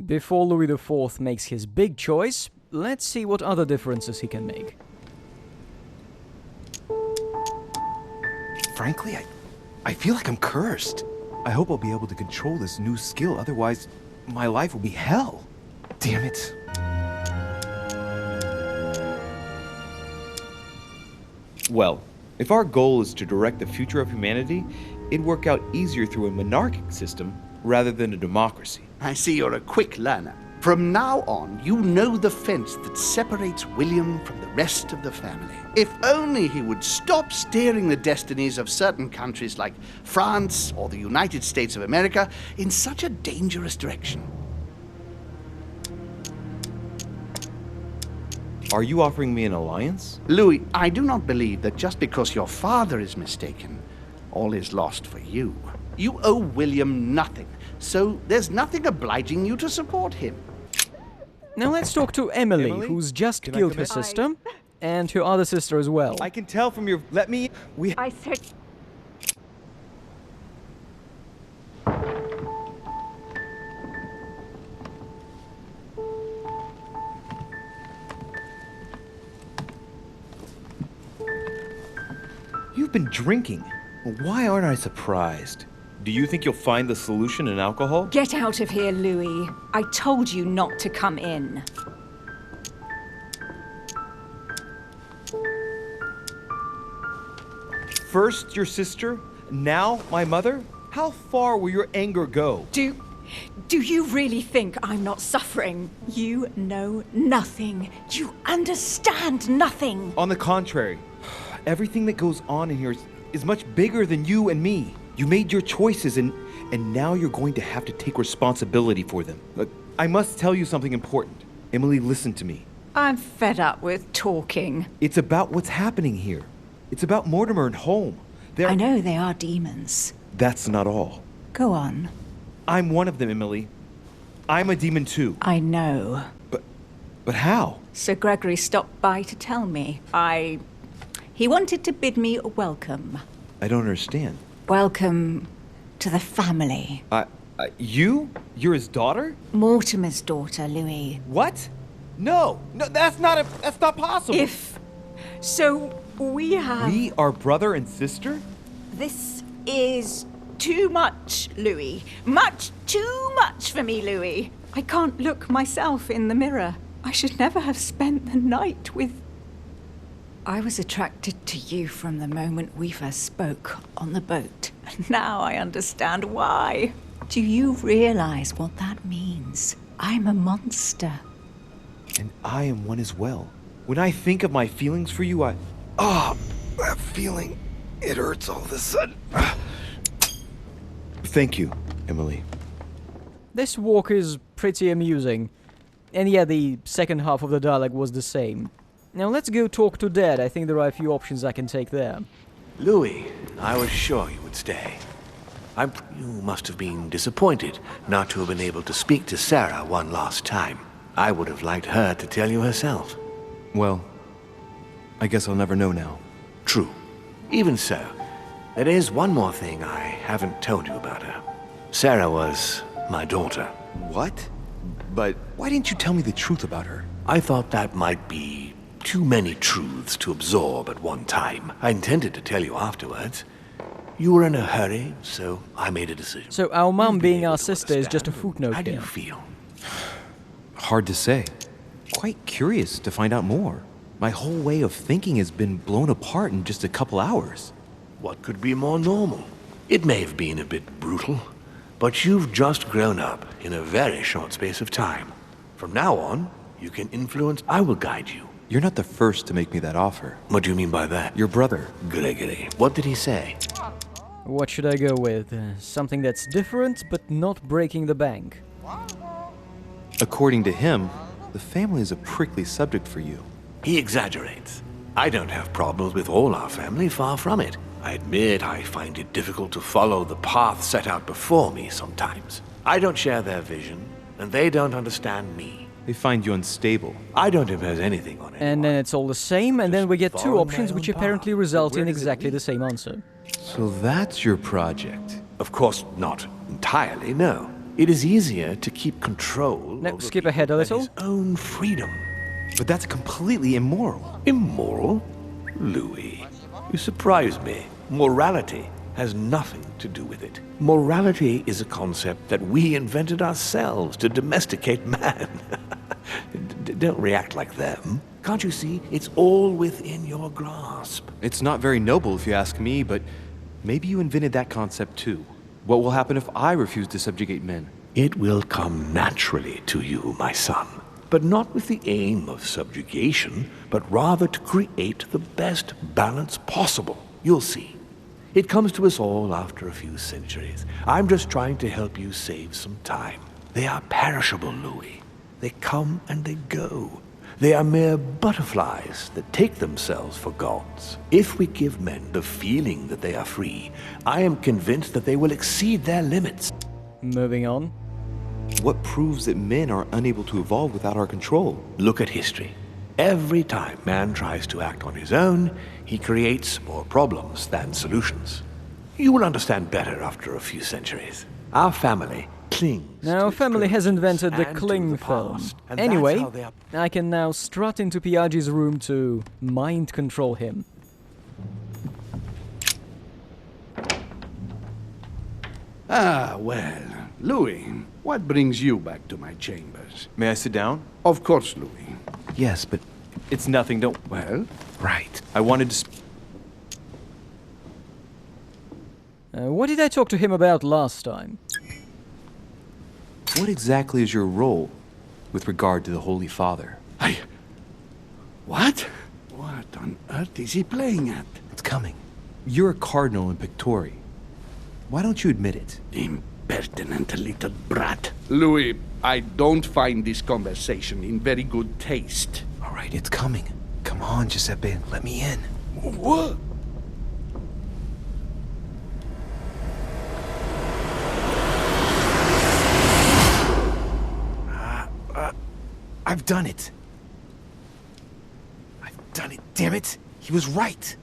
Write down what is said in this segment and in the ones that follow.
Before Louis IV makes his big choice, let's see what other differences he can make. Frankly, I feel like I'm cursed. I hope I'll be able to control this new skill, otherwise my life will be hell. Damn it. Well, if our goal is to direct the future of humanity, it'd work out easier through a monarchic system rather than a democracy. I see you're a quick learner. From now on, you know the fence that separates William from the rest of the family. If only he would stop steering the destinies of certain countries like France or the United States of America in such a dangerous direction. Are you offering me an alliance? Louis, I do not believe that just because your father is mistaken, all is lost for you. You owe William nothing, so there's nothing obliging you to support him. Now let's talk to Emily, who's just killed her sister, and her other sister as well. I can tell from your... I said... You've been drinking. Why aren't I surprised? Do you think you'll find the solution in alcohol? Get out of here, Louis. I told you not to come in. First your sister, now my mother? How far will your anger go? Do you really think I'm not suffering? You know nothing. You understand nothing. On the contrary, everything that goes on in here is much bigger than you and me. You made your choices and now you're going to have to take responsibility for them. Look, I must tell you something important. Emily, listen to me. I'm fed up with talking. It's about what's happening here. It's about Mortimer and Holm. I know they are demons. That's not all. Go on. I'm one of them, Emily. I'm a demon too. I know. But how? Sir Gregory stopped by to tell me. He wanted to bid me a welcome. I don't understand. Welcome to the family. You're his daughter? Mortimer's daughter, Louis. What? No, that's not possible. We are brother and sister? This is too much, Louis. Much too much for me, Louis. I can't look myself in the mirror. I should never have spent the night with... I was attracted to you from the moment we first spoke on the boat. And now I understand why. Do you realize what that means? I'm a monster. And I am one as well. When I think of my feelings for you, that feeling, it hurts all of a sudden. Thank you, Emily. This walk is pretty amusing. And yeah, the second half of the dialogue was the same. Now let's go talk to Dad. I think there are a few options I can take there. Louis, I was sure you would stay. You must have been disappointed not to have been able to speak to Sarah one last time. I would have liked her to tell you herself. Well, I guess I'll never know now. True. Even so, there is one more thing I haven't told you about her. Sarah was my daughter. What? But why didn't you tell me the truth about her? I thought that might be too many truths to absorb at one time. I intended to tell you afterwards. You were in a hurry, so I made a decision. So our mum being our sister is just a footnote How do here. you feel? Hard to say. Quite curious to find out more. My whole way of thinking has been blown apart in just a couple hours. What could be more normal? It may have been a bit brutal, but you've just grown up in a very short space of time. From now on, you can influence. I will guide you. You're not the first to make me that offer. What do you mean by that? Your brother. Gregory. What did he say? What should I go with? Something that's different, but not breaking the bank. According to him, the family is a prickly subject for you. He exaggerates. I don't have problems with all our family, far from it. I admit I find it difficult to follow the path set out before me sometimes. I don't share their vision, and they don't understand me. They find you unstable. I don't impose anything on it. And then it's all the same, and then we get two options which apparently result in exactly the same answer. So that's your project. Of course, not entirely, no. It is easier to keep control No, over skip people ahead a than little. his own freedom. But that's completely immoral. Immoral? Louis, you surprise me. Morality has nothing to do with it. Morality is a concept that we invented ourselves to domesticate man. Don't react like them. Can't you see? It's all within your grasp. It's not very noble if you ask me, but maybe you invented that concept too. What will happen if I refuse to subjugate men? It will come naturally to you, my son. But not with the aim of subjugation, but rather to create the best balance possible. You'll see. It comes to us all after a few centuries. I'm just trying to help you save some time. They are perishable, Louis. They come and they go. They are mere butterflies that take themselves for gods. If we give men the feeling that they are free, I am convinced that they will exceed their limits. Moving on. What proves that men are unable to evolve without our control? Look at history. Every time man tries to act on his own, he creates more problems than solutions. You will understand better after a few centuries. Our family clings. Now, to family its has invented the and to cling the film. past, and that's Anyway, how they are. I can now strut into Piaggi's room to mind control him. Ah, well, Louis, what brings you back to my chambers? May I sit down? Of course, Louis. Yes, but It's nothing, don't... Well, right. I wanted to... What did I talk to him about last time? What exactly is your role with regard to the Holy Father? What? What on earth is he playing at? It's coming. You're a cardinal in Pictori. Why don't you admit it? Impertinent little brat. Louis, I don't find this conversation in very good taste. All right, it's coming. Come on, Giuseppe, let me in. What? I've done it. I've done it, damn it. He was right.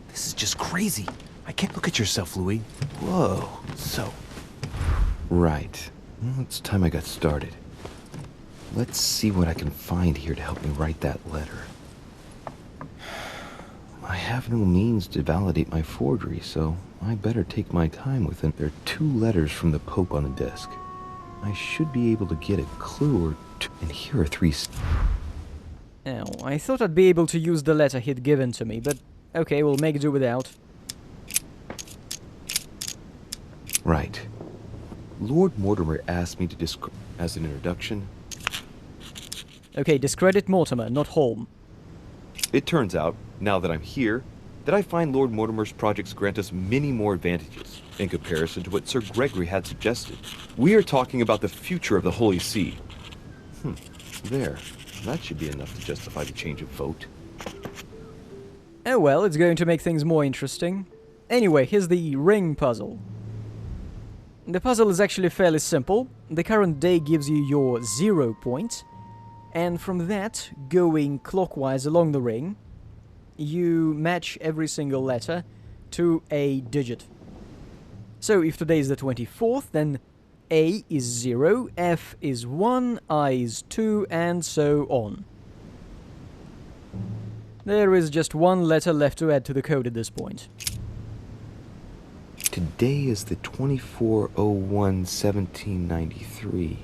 This is just crazy. I can't look at yourself, Louis. Whoa. So. Right. Well, it's time I got started. Let's see what I can find here to help me write that letter. I have no means to validate my forgery, so I better take my time with it. There are 2 letters from the Pope on the desk. I should be able to get a clue or 2. And here are 3... Oh, I thought I'd be able to use the letter he'd given to me, but okay, we'll make do without. Right. Lord Mortimer asked me to describe... As an introduction... Okay, discredit Mortimer, not Holm. It turns out, now that I'm here, that I find Lord Mortimer's projects grant us many more advantages in comparison to what Sir Gregory had suggested. We are talking about the future of the Holy See. There. That should be enough to justify the change of vote. Oh well, it's going to make things more interesting. Anyway, here's the ring puzzle. The puzzle is actually fairly simple. The current day gives you your 0 point, and from that, going clockwise along the ring, you match every single letter to a digit. So if today is the 24th, then A is 0, F is 1, I is 2, and so on. There is just one letter left to add to the code at this point. Today is the 24/01/1793.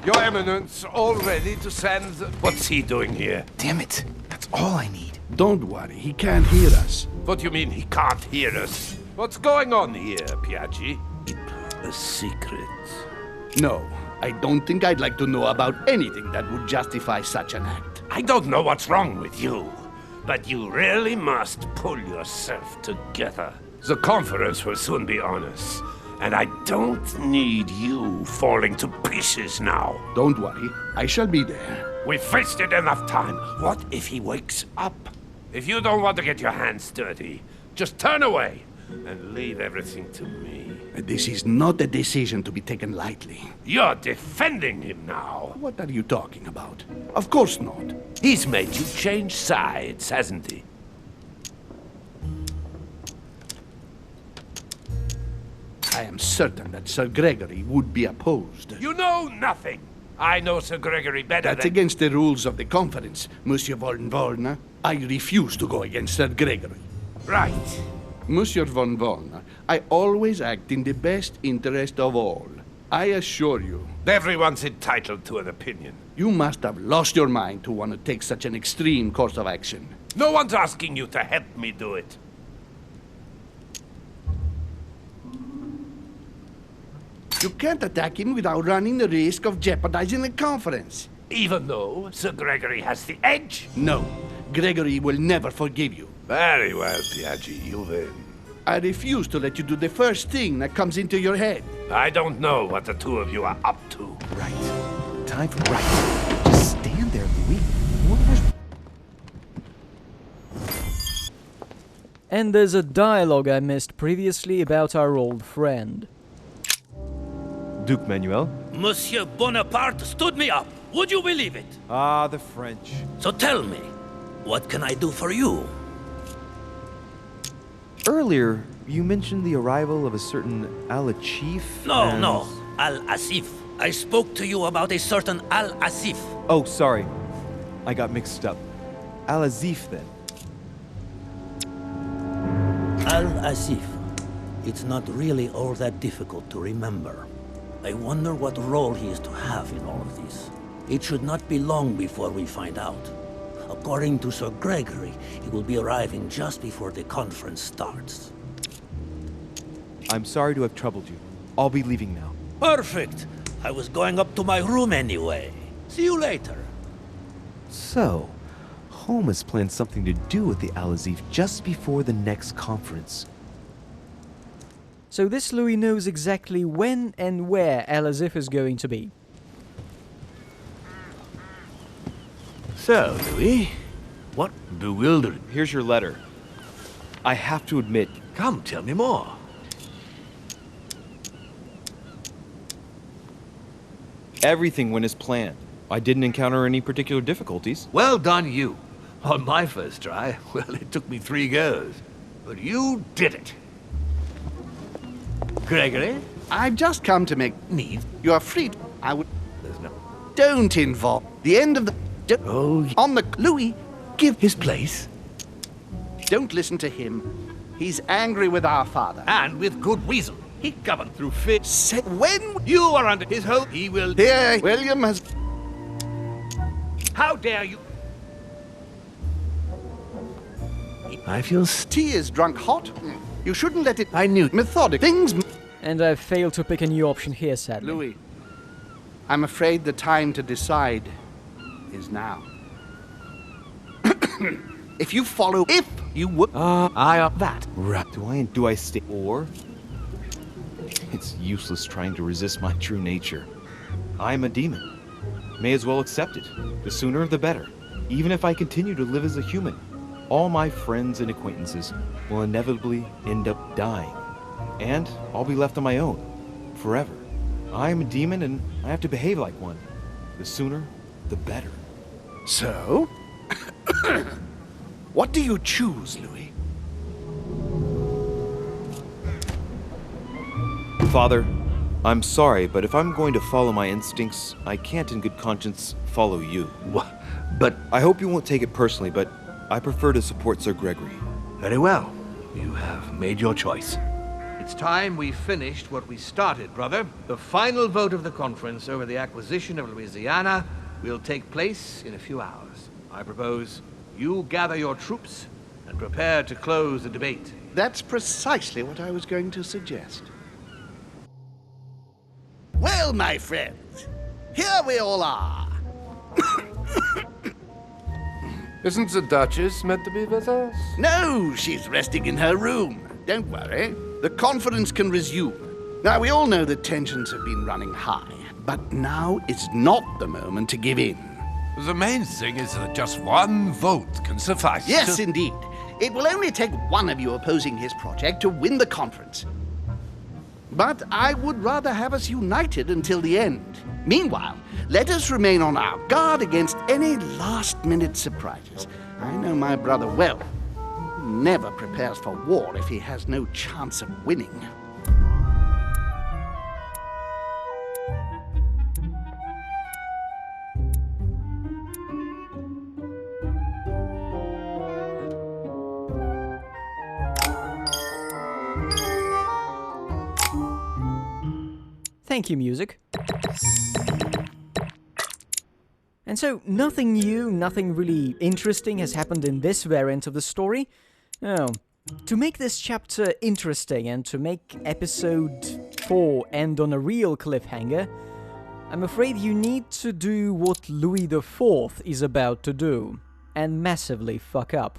Your Eminence, all ready to send... What's he doing here? Damn it! That's all I need. Don't worry, he can't hear us. What do you mean he can't hear us? What's going on here, Piaggi? A secret. No, I don't think I'd like to know about anything that would justify such an act. I don't know what's wrong with you, but you really must pull yourself together. The conference will soon be on us, and I don't need you falling to pieces now. Don't worry, I shall be there. We've wasted enough time. What if he wakes up? If you don't want to get your hands dirty, just turn away and leave everything to me. This is not a decision to be taken lightly. You're defending him now. What are you talking about? Of course not. He's made you change sides, hasn't he? I am certain that Sir Gregory would be opposed. You know nothing. I know Sir Gregory better That's than... against the rules of the conference, Monsieur von Wollner. I refuse to go against Sir Gregory. Right. Monsieur von Wollner, I always act in the best interest of all. I assure you. Everyone's entitled to an opinion. You must have lost your mind to want to take such an extreme course of action. No one's asking you to help me do it. You can't attack him without running the risk of jeopardizing the conference. Even though Sir Gregory has the edge? No, Gregory will never forgive you. Very well, Piaggi, you win. I refuse to let you do the first thing that comes into your head. I don't know what the two of you are up to. Right. Time for right. Just stand there, Louis. And there's a dialogue I missed previously about our old friend. Duke Manuel? Monsieur Bonaparte stood me up. Would you believe it? Ah, the French. So tell me, what can I do for you? Earlier, you mentioned the arrival of a certain Al-Chief. No, Al-Asif. I spoke to you about a certain Al-Asif. Oh, sorry. I got mixed up. Al-Azif, then. Al-Asif. It's not really all that difficult to remember. I wonder what role he is to have in all of this. It should not be long before we find out. According to Sir Gregory, he will be arriving just before the conference starts. I'm sorry to have troubled you. I'll be leaving now. Perfect! I was going up to my room anyway. See you later. So, Holmes has planned something to do with the Al-Azif just before the next conference. So this Louis knows exactly when and where Al-Azif is going to be. So, Louis, what bewildering... Here's your letter. I have to admit... Come, tell me more. Everything went as planned. I didn't encounter any particular difficulties. Well done, you. On my first try, well, it took me 3 goes. But you did it. Gregory? I've just come to make Need? you are free. I would. There's no... Don't involve the end of the. Oh, On the Louis, give. his place? Don't listen to him. He's angry with our father. And with good reason. He governed through fear. When You are under his hold. He will... here, William has. How dare you? I feel... Tea is drunk hot. You shouldn't let it. I knew... Methodic things. And I've failed to pick a new option here, sadly. Louis, I'm afraid the time to decide is now. If you follow, if you would. I are that. Right. Do I stay... Or... It's useless trying to resist my true nature. I'm a demon. May as well accept it. The sooner the better. Even if I continue to live as a human, all my friends and acquaintances will inevitably end up dying. And I'll be left on my own. Forever. I am a demon and I have to behave like one. The sooner, the better. So? What do you choose, Louis? Father, I'm sorry, but if I'm going to follow my instincts, I can't in good conscience follow you. But... I hope you won't take it personally, but I prefer to support Sir Gregory. Very well. You have made your choice. It's time we finished what we started, brother. The final vote of the conference over the acquisition of Louisiana will take place in a few hours. I propose you gather your troops and prepare to close the debate. That's precisely what I was going to suggest. Well, my friends, here we all are. Isn't the Duchess meant to be with us? No, she's resting in her room. Don't worry. The conference can resume. Now, we all know that tensions have been running high, but now is not the moment to give in. The main thing is that just one vote can suffice. Yes, indeed. It will only take one of you opposing his project to win the conference. but I would rather have us united until the end. Meanwhile, let us remain on our guard against any last-minute surprises. I know my brother well. He never prepares for war if he has no chance of winning. Thank you, music. And so, nothing new, nothing really interesting has happened in this variant of the story. Oh, to make this chapter interesting and to make episode 4 end on a real cliffhanger, I'm afraid you need to do what Louis IV is about to do, and massively fuck up.